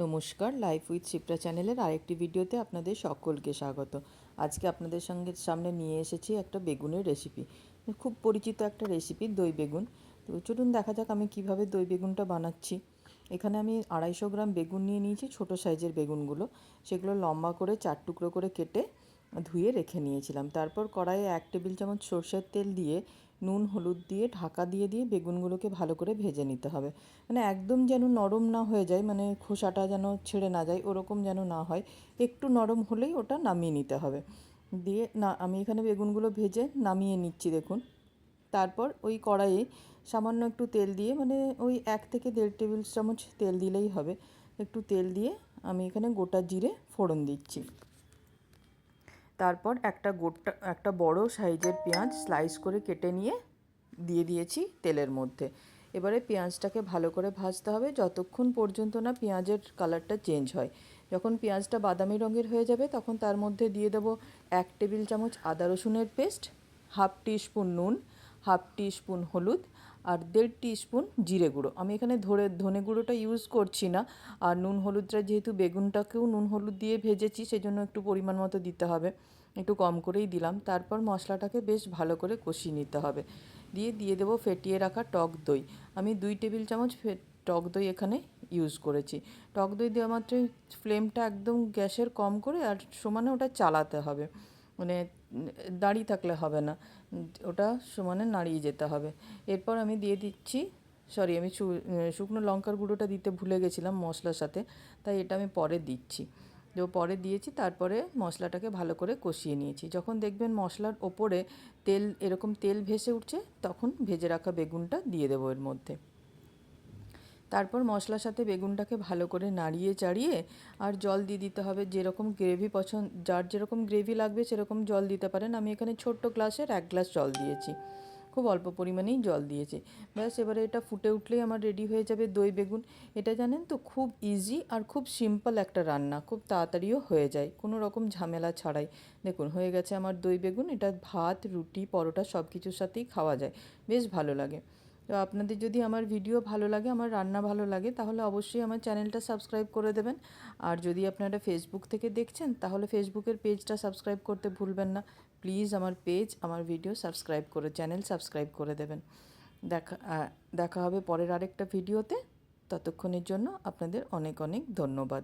নমস্কার, life with Shipra চ্যানেলের আরেকটি ভিডিওতে আপনাদের সকলকে স্বাগত। আজকে আপনাদের সামনে নিয়ে এসেছি একটা বেগুনের রেসিপি। খুব পরিচিত একটা রেসিপি, দই বেগুন। তো চলুন দেখা যাক আমি কিভাবে দই বেগুনটা বানাচ্ছি। এখানে আমি 250 গ্রাম বেগুন নিয়ে নিয়েছি, ছোটো সাইজের বেগুনগুলো। সেগুলো লম্বা করে 4 টুকরো করে কেটে ধুয়ে রেখে নিয়েছিলাম। তারপর কড়াইয়ে 1 টেবিল চামচ সরষের তেল দিয়ে নুন হলুদ দিয়ে ঢাকা দিয়ে বেগুনগুলোকে ভালো করে ভেজে নিতে হবে। মানে একদম যেন নরম না হয়ে যায়, মানে খোসাটা যেন ছেড়ে না যায়, ওরকম যেন না হয়। একটু নরম হলেই ওটা নামিয়ে নিতে হবে। দিয়ে না, আমি এখানে বেগুনগুলো ভেজে নামিয়ে নিচ্ছি দেখুন। তারপর ওই কড়াইয়ে সামান্য একটু তেল দিয়ে, মানে ওই 1 থেকে 1.5 টেবিল চামচ তেল দিলেই হবে। একটু তেল দিয়ে আমি এখানে গোটা জিরে ফোড়ন দিচ্ছি। তারপর একটা বড় সাইজের পেঁয়াজ স্লাইস করে কেটে নিয়ে দিয়ে দিয়েছি তেলের মধ্যে। এবারে পেঁয়াজটাকে ভালো করে ভাজতে হবে যতক্ষণ পর্যন্ত না পেঁয়াজের কালারটা চেঞ্জ হয়। যখন পেঁয়াজটা বাদামি রঙের হয়ে যাবে তখন তার মধ্যে দিয়ে দেবো 1 টেবিল চামচ আদা রসুনের পেস্ট, 1/2 টিস্পুন নুন, 1/2 টিস্পুন হলুদ আর 1.5 টিস্পুন জিরে গুঁড়ো। আমি এখানে ধনে গুঁড়োটা ইউজ করছি না। আর নুন হলুদটা যেহেতু বেগুনটাকেও নুন হলুদ দিয়ে ভেজেছি, সেজন্য একটু পরিমাণ মতো দিতে হবে, একটু কম করেই দিলাম। তারপর মশলাটাকে বেশ ভালো করে কষিয়ে নিতে হবে। দিয়ে দেবো ফেটিয়ে রাখা টক দই। আমি 2 টেবিল চামচ টক দই এখানে ইউজ করেছি। টক দই দেওয়া মাত্রই ফ্লেমটা একদম গ্যাসের কম করে আর সমানে ওটা চালাতে হবে, মানে দাঁড়িয়ে থাকলে হবে না, ওটা সমানে নাড়িয়ে যেতে হবে। এরপর আমি দিয়ে দিচ্ছি, আমি শুকনো লঙ্কার গুঁড়োটা দিতে ভুলে গেছিলাম মশলার সাথে, তাই এটা আমি পরে দিচ্ছি। তো পরে দিয়েছি, তারপরে মশলাটাকে ভালো করে কষিয়ে নিয়েছি। যখন দেখবেন মশলার ওপরে এরকম তেল ভেসে উঠছে, তখন ভেজে রাখা বেগুনটা দিয়ে দেবো এর মধ্যে। তারপর মশলার সাথে বেগুনটাকে ভালো করে নাড়িয়ে চাড়িয়ে আর জল দিয়ে দিতে হবে। যেরকম গ্রেভি যার যেরকম গ্রেভি লাগবে সেরকম জল দিতে পারেন। আমি এখানে ছোট্ট গ্লাসের 1 গ্লাস জল দিয়েছি, খুব অল্প পরিমাণেই জল দিয়েছি। ব্যাস, এবারে এটা ফুটে উঠলেই আমার রেডি হয়ে যাবে দই বেগুন। এটা জানেন তো, খুব ইজি আর খুব সিম্পল একটা রান্না, খুব তাড়াতাড়িও হয়ে যায়, কোনো রকম ঝামেলা ছাড়াই। দেখুন হয়ে গেছে আমার দই বেগুন। এটা ভাত, রুটি, পরোটা সব কিছুর সাথেই খাওয়া যায়, বেশ ভালো লাগে। তো আপনাদের যদি আমার ভিডিও ভালো লাগে, আমার রান্না ভালো লাগে, তাহলে অবশ্যই আমার চ্যানেলটা সাবস্ক্রাইব করে দেবেন। আর যদি আপনারা ফেসবুক থেকে দেখছেন, তাহলে ফেসবুকের পেজটা সাবস্ক্রাইব করতে ভুলবেন না। প্লিজ আমার পেজ, আমার ভিডিও সাবস্ক্রাইব করে, চ্যানেল সাবস্ক্রাইব করে দেবেন। দেখা হবে পরের আরেকটা ভিডিওতে। ততক্ষণের জন্য আপনাদের অনেক অনেক ধন্যবাদ।